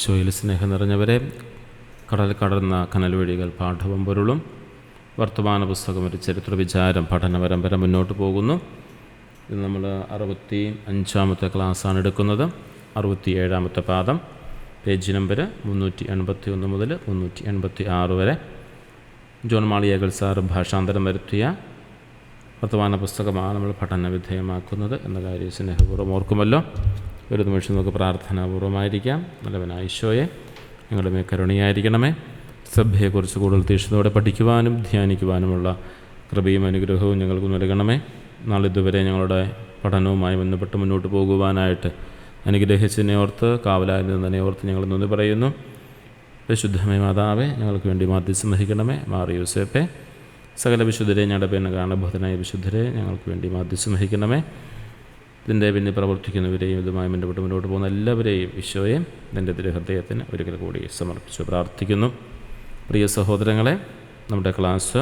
ഈശോയിൽ സ്നേഹം നിറഞ്ഞവരെ, കടൽ കടന്ന കനൽ വഴികൾ പാഠവും പൊരുളും വർത്തമാന പുസ്തകം ഒരു ചരിത്ര വിചാരം പഠന പരമ്പര മുന്നോട്ട് പോകുന്നു. ഇത് നമ്മൾ 65-ാമത്തെ ക്ലാസ്സാണ് എടുക്കുന്നത്. 67-ാമത്തെ പാഠം, പേജ് നമ്പർ 381 മുതൽ 386 വരെ. ജോൺ മാളിയേക്കൽ സാറ് ഭാഷാന്തരം വരുത്തിയ വർത്തമാന പുസ്തകമാണ് നമ്മൾ പഠന വിധേയമാക്കുന്നത് എന്ന കാര്യം സ്നേഹപൂർവ്വം ഓർക്കുമല്ലോ. ഒരു നിമിഷം നമുക്ക് പ്രാർത്ഥനാപൂർവ്വമായിരിക്കാം. നല്ലവനായ ഈശോയെ, ഞങ്ങളുടെ മേൽ കരുണയായിരിക്കണമേ. സഭയെക്കുറിച്ച് കൂടുതൽ തീക്ഷ്ണതയോടെ പഠിക്കുവാനും ധ്യാനിക്കുവാനുമുള്ള കൃപയും അനുഗ്രഹവും ഞങ്ങൾക്ക് നൽകണമേ. നാളിതുവരെ ഞങ്ങളുടെ പഠനവുമായി ബന്ധപ്പെട്ട് മുന്നോട്ട് പോകുവാനായിട്ട് അനുഗ്രഹിച്ചതിനെ ഓർത്ത്, കാവലായി നിന്നതിനെ ഓർത്ത് ഞങ്ങൾ നന്ദി പറയുന്നു. പരിശുദ്ധമേ മാതാവേ, ഞങ്ങൾക്ക് വേണ്ടി മാധ്യസ്ഥം വഹിക്കണമേ. മാറി യൂസേപ്പേ, സകല വിശുദ്ധരെ, ഞങ്ങളുടെ പേരിന് കാണബോധനായ വിശുദ്ധരെ, ഞങ്ങൾക്ക് വേണ്ടി മാധ്യസ്ഥം വഹിക്കണമേ. ഇതിൻ്റെ പിന്നെ പ്രവർത്തിക്കുന്നവരെയും ഇതുമായി ബന്ധപ്പെട്ട് മുന്നോട്ട് പോകുന്ന എല്ലാവരെയും ഈശോയെ എൻ്റെ ഹൃദയത്തിന് ഒരിക്കൽ കൂടി സമർപ്പിച്ച് പ്രാർത്ഥിക്കുന്നു. പ്രിയ സഹോദരങ്ങളെ, നമ്മുടെ ക്ലാസ്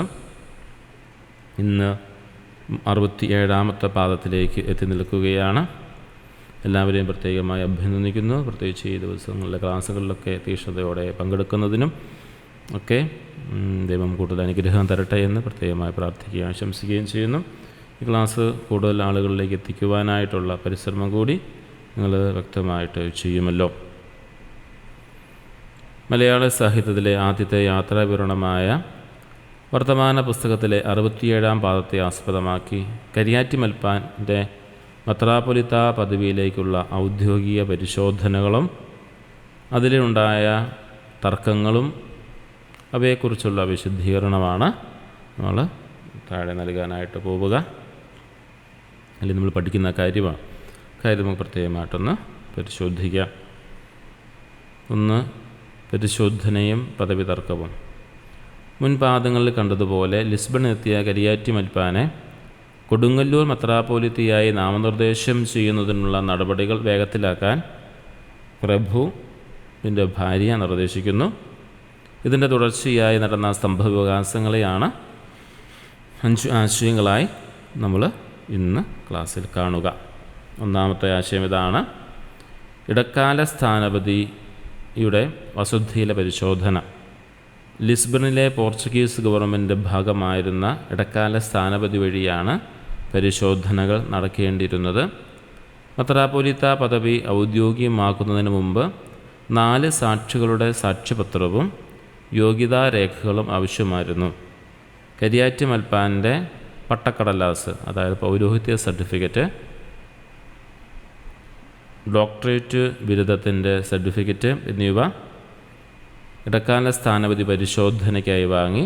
ഇന്ന് 67-ാമത്തെ പാഠത്തിലേക്ക് എത്തി നിൽക്കുകയാണ്. എല്ലാവരെയും പ്രത്യേകമായി അഭിനന്ദിക്കുന്നു. പ്രത്യേകിച്ച് ഈ ദിവസങ്ങളിലെ ക്ലാസ്സുകളിലൊക്കെ തീക്ഷ്ണതയോടെ പങ്കെടുക്കുന്നതിനും ഒക്കെ ദൈവം കൂടുതൽ അനുഗ്രഹം തരട്ടെ എന്ന് പ്രത്യേകമായി പ്രാർത്ഥിക്കുകയും ആശംസിക്കുകയും ചെയ്യുന്നു. ഈ ക്ലാസ് കൂടുതൽ ആളുകളിലേക്ക് എത്തിക്കുവാനായിട്ടുള്ള പരിശ്രമം കൂടി നിങ്ങൾ വ്യക്തമായിട്ട് ചെയ്യുമല്ലോ. മലയാള സാഹിത്യത്തിലെ ആദ്യത്തെ യാത്രാവിവരണമായ വർത്തമാന പുസ്തകത്തിലെ 67-ാം പാഠത്തെ ആസ്പദമാക്കി കരിയാറ്റി മൽപ്പാൻ്റെ മെത്രാപ്പൊലീത്ത പദവിയിലേക്കുള്ള ഔദ്യോഗിക പരിശോധനകളും അതിലുണ്ടായ തർക്കങ്ങളും അവയെക്കുറിച്ചുള്ള വിശദീകരണമാണ് നമ്മൾ താഴെ നൽകാനായിട്ട് പോവുക. അല്ലെങ്കിൽ നമ്മൾ പഠിക്കുന്ന കാര്യം നമുക്ക് പ്രത്യേകമായിട്ടൊന്ന് പരിശോധിക്കാം. ഒന്ന്, പരിശോധനയും പദവി തർക്കവും. മുൻ പാഠങ്ങളിൽ കണ്ടതുപോലെ ലിസ്ബണിലെത്തിയ കരിയാറ്റി മൽപ്പാനെ കൊടുങ്ങല്ലൂർ മെത്രാപ്പൊലീത്തയായി നാമനിർദ്ദേശം ചെയ്യുന്നതിനുള്ള നടപടികൾ വേഗത്തിലാക്കാൻ പ്രഭുവിൻ്റെ ഭാര്യ നിർദ്ദേശിക്കുന്നു. ഇതിൻ്റെ തുടർച്ചയായി നടന്ന സംഭവവികാസങ്ങളെയാണ് 5 ആശയങ്ങളായി നമ്മൾ ഇന്ന് ക്ലാസ്സിൽ കാണുക. ഒന്നാമത്തെ ആശയം ഇതാണ്: ഇടക്കാല സ്ഥാനപതിയുടെ വസതിയിലെ പരിശോധന. ലിസ്ബണിലെ പോർച്ചുഗീസ് ഗവൺമെൻറ് ഭാഗമായിരുന്ന ഇടക്കാല സ്ഥാനപതി വഴിയാണ് പരിശോധനകൾ നടക്കേണ്ടിയിരുന്നത്. മെത്രാപ്പൊലീത്ത പദവി ഔദ്യോഗികമാക്കുന്നതിന് മുമ്പ് 4 സാക്ഷികളുടെ സാക്ഷ്യപത്രവും യോഗ്യതാരേഖകളും ആവശ്യമായിരുന്നു. കരിയാറ്റി മൽപ്പാൻ്റെ പട്ടക്കടലാസ്, അതായത് പൗരോഹിത്യ സർട്ടിഫിക്കറ്റ്, ഡോക്ടറേറ്റ് ബിരുദത്തിൻ്റെ സർട്ടിഫിക്കറ്റ് എന്നിവ ഇടക്കാല സ്ഥാനപതി പരിശോധനയ്ക്കായി വാങ്ങി.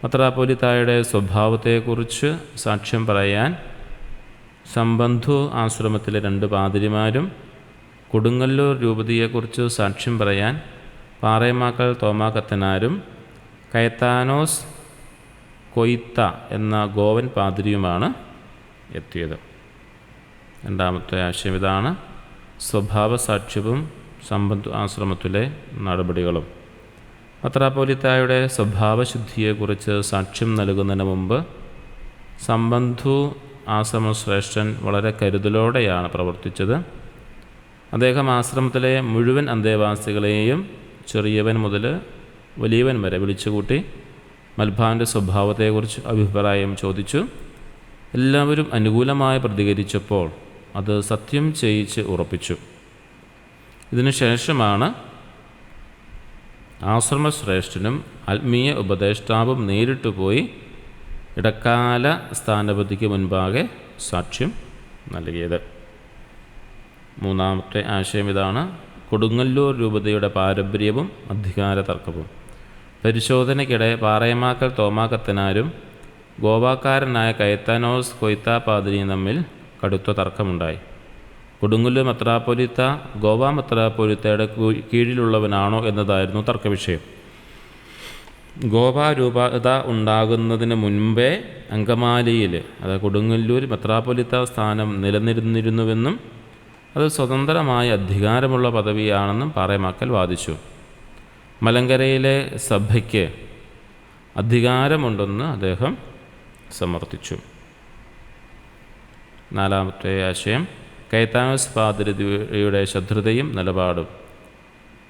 മെത്രാപ്പൊലീത്തായുടെ സ്വഭാവത്തെക്കുറിച്ച് സാക്ഷ്യം പറയാൻ സംബന്ധു ആശ്രമത്തിലെ 2 പാതിരിമാരും, കൊടുങ്ങല്ലൂർ രൂപതയെക്കുറിച്ച് സാക്ഷ്യം പറയാൻ പാറേമാക്കൽ തോമാ കത്തനാരും, കയത്താനോസ് കൊയ്ത്ത എന്ന ഗോവൻ പാതിരിയുമാണ് എത്തിയത്. രണ്ടാമത്തെ ആശയം ഇതാണ്: സ്വഭാവ സാക്ഷ്യവും സംബന്ധു ആശ്രമത്തിലെ നടപടികളും. മെത്രാപ്പൊലീത്തായുടെ സ്വഭാവശുദ്ധിയെക്കുറിച്ച് സാക്ഷ്യം നൽകുന്നതിന് മുമ്പ് സംബന്ധു ആശ്രമശ്രേഷ്ഠൻ വളരെ കരുതലോടെയാണ് പ്രവർത്തിച്ചത്. അദ്ദേഹം ആശ്രമത്തിലെ മുഴുവൻ അന്തേവാസികളെയും ചെറിയവൻ മുതൽ വലിയവൻ വരെ വിളിച്ചുകൂട്ടി മൽപ്പാൻ്റെ സ്വഭാവത്തെക്കുറിച്ച് അഭിപ്രായം ചോദിച്ചു. എല്ലാവരും അനുകൂലമായി പ്രതികരിച്ചപ്പോൾ അത് സത്യം ചെയ്യിച്ച് ഉറപ്പിച്ചു. ഇതിനുശേഷമാണ് ആശ്രമശ്രേഷ്ഠനും ആത്മീയ ഉപദേഷ്ടാവും നേരിട്ട് പോയി ഇടക്കാല സ്ഥാനപതിക്ക് മുൻപാകെ സാക്ഷ്യം നൽകിയത്. മൂന്നാമത്തെ ആശയം ഇതാണ്: കൊടുങ്ങല്ലൂർ രൂപതയുടെ പാരമ്പര്യവും അധികാര തർക്കവും. പരിശോധനയ്ക്കിടെ പാറേമാക്കൽ തോമാ കത്തനാരും ഗോവാക്കാരനായ കയത്താനോസ് കൊയ്ത്ത പാതിരിയും തമ്മിൽ കടുത്ത തർക്കമുണ്ടായി. കൊടുങ്ങല്ലൂർ മെത്രാപ്പൊലീത്ത ഗോവ മെത്രാപ്പൊലീത്തയുടെ കീഴിലുള്ളവനാണോ എന്നതായിരുന്നു തർക്കവിഷയം. ഗോവ രൂപത ഉണ്ടാകുന്നതിന് മുൻപേ അങ്കമാലിയിൽ, അതായത് കൊടുങ്ങല്ലൂർ മെത്രാപ്പൊലീത്ത സ്ഥാനം നിലനിന്നിരുന്നുവെന്നും അത് സ്വതന്ത്രമായ അധികാരമുള്ള പദവിയാണെന്നും പാറേമാക്കൽ വാദിച്ചു. മലങ്കരയിലെ സഭയ്ക്ക് അധികാരമുണ്ടെന്ന് അദ്ദേഹം സമർത്ഥിച്ചു. നാലാമത്തെ ആശയം: കയത്താനോസ് പാതിരിയുടെ ശത്രുതയും നിലപാടും.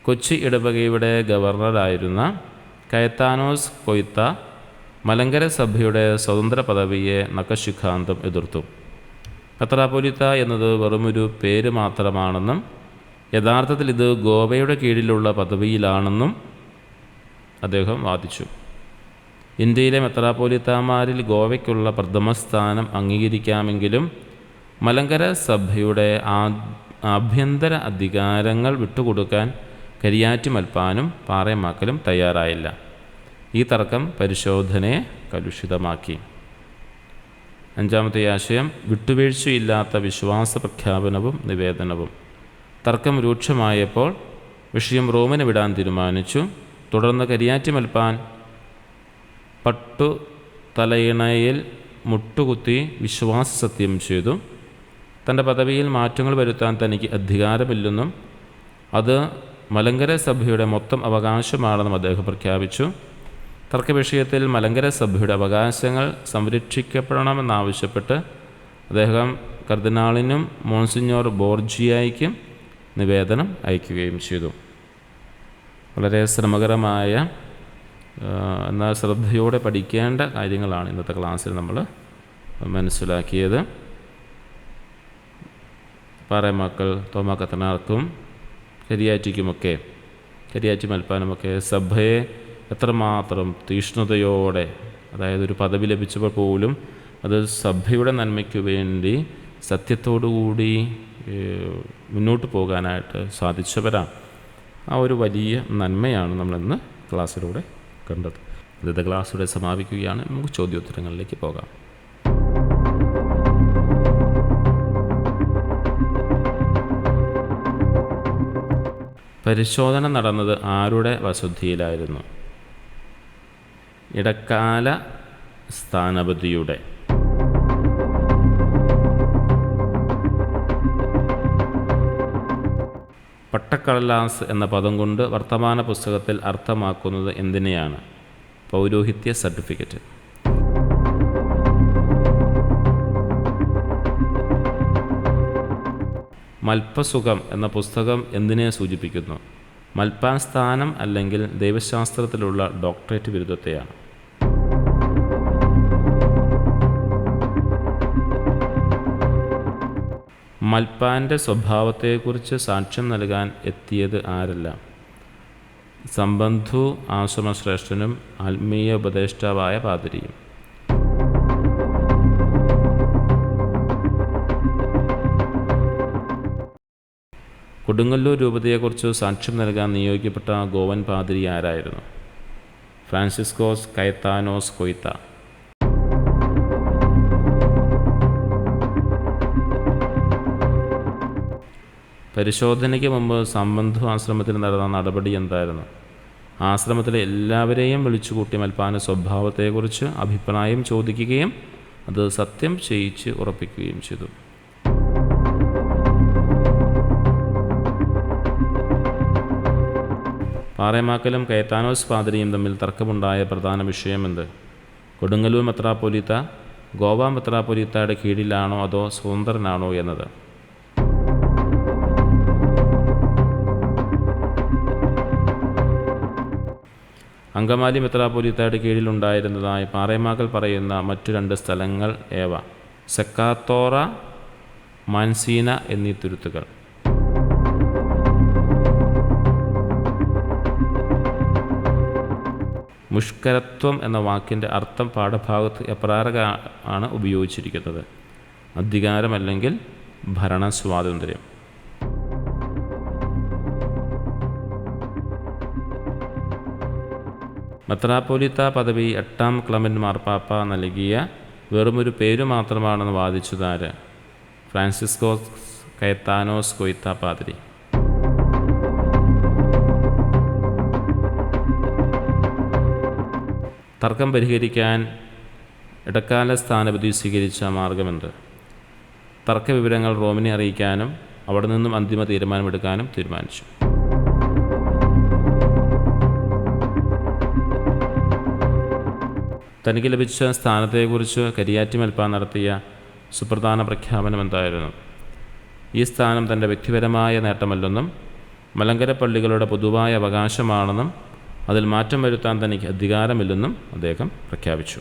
കൊച്ചി ഇടവകയുടെ ഗവർണറായിരുന്ന കയത്താനോസ് കൊയ്ത്ത മലങ്കര സഭയുടെ സ്വതന്ത്ര പദവിയെ നഖശിഖാന്തം എതിർത്തു. മെത്രാപ്പൊലീത്ത എന്നത് വെറുമൊരു പേര് മാത്രമാണെന്നും യഥാർത്ഥത്തിൽ ഇത് ഗോവയുടെ കീഴിലുള്ള പദവിയിലാണെന്നും അദ്ദേഹം വാദിച്ചു. ഇന്ത്യയിലെ മെത്രാപ്പൊലീത്താമാരിൽ ഗോവയ്ക്കുള്ള പ്രഥമ സ്ഥാനം അംഗീകരിക്കാമെങ്കിലും മലങ്കര സഭയുടെ ആഭ്യന്തര അധികാരങ്ങൾ വിട്ടുകൊടുക്കാൻ കരിയാറ്റുമൽപ്പാനും പാറേമാക്കലും തയ്യാറായില്ല. ഈ തർക്കം പരിശോധനയെ കലുഷിതമാക്കി. അഞ്ചാമത്തെ ആശയം വിട്ടുവീഴ്ചയില്ലാത്ത വിശ്വാസ പ്രഖ്യാപനവും നിവേദനവും. തർക്കം രൂക്ഷമായപ്പോൾ വിഷയം റോമിന് വിടാൻ തീരുമാനിച്ചു. തുടർന്ന് കരിയാറ്റുമൽപ്പാൻ തലയിണയിൽ മുട്ടുകുത്തി വിശ്വാസ സത്യം ചെയ്തു. തൻ്റെ പദവിയിൽ മാറ്റങ്ങൾ വരുത്താൻ തനിക്ക് അധികാരമില്ലെന്നും അത് മലങ്കര സഭയുടെ മൊത്തം അവകാശമാണെന്നും അദ്ദേഹം പ്രഖ്യാപിച്ചു. തർക്കവിഷയത്തിൽ മലങ്കര സഭയുടെ അവകാശങ്ങൾ സംരക്ഷിക്കപ്പെടണമെന്നാവശ്യപ്പെട്ട് അദ്ദേഹം കർദിനാളിനും മോൺസിഞ്ഞോർ ബോർജിയായിക്കും നിവേദനം അയക്കുകയും ചെയ്തു. വളരെ ശ്രമകരമായ എന്നാൽ ശ്രദ്ധയോടെ പഠിക്കേണ്ട കാര്യങ്ങളാണ് ഇന്നത്തെ ക്ലാസ്സിൽ നമ്മൾ മനസ്സിലാക്കിയത്. പാറേമാക്കൾ തോമാ കത്തനാർക്കും കരിയാറ്റുമൽപ്പാനുമൊക്കെ സഭയെ എത്രമാത്രം തീഷ്ണതയോടെ, അതായത് ഒരു പദവി ലഭിച്ചപ്പോൾ പോലും അത് സഭയുടെ നന്മയ്ക്ക് വേണ്ടി സത്യത്തോടുകൂടി മുന്നോട്ട് പോകാനായിട്ട് സാധിച്ചവരാണ്. ആ ഒരു വലിയ നന്മയാണ് നമ്മളിന്ന് ക്ലാസ്സിലൂടെ കണ്ടത്. ഇന്നത്തെ ക്ലാസ്സിലൂടെ സമാപിക്കുകയാണ്. നമുക്ക് ചോദ്യോത്തരങ്ങളിലേക്ക് പോകാം. പരിശോധന നടന്നത് ആരുടെ വസതിയിലായിരുന്നു? ഇടക്കാല സ്ഥാനപതിയുടെ. പട്ടക്കടലാസ് എന്ന പദം കൊണ്ട് വർത്തമാന പുസ്തകത്തിൽ അർത്ഥമാക്കുന്നത് എന്തിനെയാണ്? പൗരോഹിത്യ സർട്ടിഫിക്കറ്റ്. മൽപ്പസുഖം എന്ന പുസ്തകം എന്തിനെ സൂചിപ്പിക്കുന്നു? മൽപ്പാൻ സ്ഥാനം അല്ലെങ്കിൽ ദൈവശാസ്ത്രത്തിലുള്ള ഡോക്ടറേറ്റ് ബിരുദത്തെയാണ്. മൽപ്പാൻ്റെ സ്വഭാവത്തെക്കുറിച്ച് സാക്ഷ്യം നൽകാൻ എത്തിയത് ആരെല്ലാം? സംബന്ധു ആശ്രമശ്രേഷ്ഠനും ആത്മീയ ഉപദേഷ്ടാവായ പാതിരിയും. കൊടുങ്ങല്ലൂർ രൂപതയെക്കുറിച്ച് സാക്ഷ്യം നൽകാൻ നിയോഗിക്കപ്പെട്ട ഗോവൻ പാതിരി ആരായിരുന്നു? ഫ്രാൻസിസ്കോസ് കയത്താനോസ് കൊയ്ത്ത. പരിശോധനയ്ക്ക് മുമ്പ് സംബന്ധു ആശ്രമത്തിൽ നടന്ന നടപടി എന്തായിരുന്നു? ആശ്രമത്തിലെ എല്ലാവരെയും വിളിച്ചുകൂട്ടി മൽപ്പാൻ്റെ സ്വഭാവത്തെക്കുറിച്ച് അഭിപ്രായം ചോദിക്കുകയും അത് സത്യം ചെയ്യിച്ച് ഉറപ്പിക്കുകയും ചെയ്തു. പാറേമാക്കലും കയത്താനോസ് പാതിരിയും തമ്മിൽ തർക്കമുണ്ടായ പ്രധാന വിഷയമെന്ത്? കൊടുങ്ങല്ലൂർ മെത്രാപ്പൊലീത്ത ഗോവ മെത്രാപ്പൊലീത്തയുടെ കീഴിലാണോ അതോ സ്വതന്ത്രനാണോ എന്നത്. അങ്കമാലി മെത്രാപ്പൊലീത്തയുടെ കീഴിലുണ്ടായിരുന്നതായി പാറേമാക്കൽ പറയുന്ന മറ്റു 2 സ്ഥലങ്ങൾ ഏവ? സെക്കാത്തോറ, മാൻസീന എന്നീ തുരുത്തുകൾ. മുഷ്കരത്വം എന്ന വാക്കിൻ്റെ അർത്ഥം പാഠഭാഗത്ത് എപ്രകാരമാണ് ഉപയോഗിച്ചിരിക്കുന്നത്? അധികാരം അല്ലെങ്കിൽ ഭരണ സ്വാതന്ത്ര്യം. മെത്രാപ്പൊലീത്ത പദവി 8ാം ക്ലെമന്റ് മാർപ്പാപ്പ നൽകിയ വെറുമൊരു പേരു മാത്രമാണെന്ന് വാദിച്ചതാര്? ഫ്രാൻസിസ്കോസ് കയത്താനോസ് കൊയ്ത്ത പാതിരി. തർക്കം പരിഹരിക്കാൻ ഇടക്കാല സ്ഥാനപതി സ്വീകരിച്ച മാർഗമെന്ത്? തർക്കവിവരങ്ങൾ റോമിനെ അറിയിക്കാനും അവിടെ നിന്നും അന്തിമ തീരുമാനമെടുക്കാനും തീരുമാനിച്ചു. തനിക്ക് ലഭിച്ച സ്ഥാനത്തെക്കുറിച്ച് കരിയാറ്റുമൽപ്പാൻ നടത്തിയ സുപ്രധാന പ്രഖ്യാപനം എന്തായിരുന്നു? ഈ സ്ഥാനം തൻ്റെ വ്യക്തിപരമായ നേട്ടമല്ലെന്നും മലങ്കര പള്ളികളുടെ പൊതുവായ അവകാശമാണെന്നും അതിൽ മാറ്റം വരുത്താൻ തനിക്ക് അധികാരമില്ലെന്നും അദ്ദേഹം പ്രഖ്യാപിച്ചു.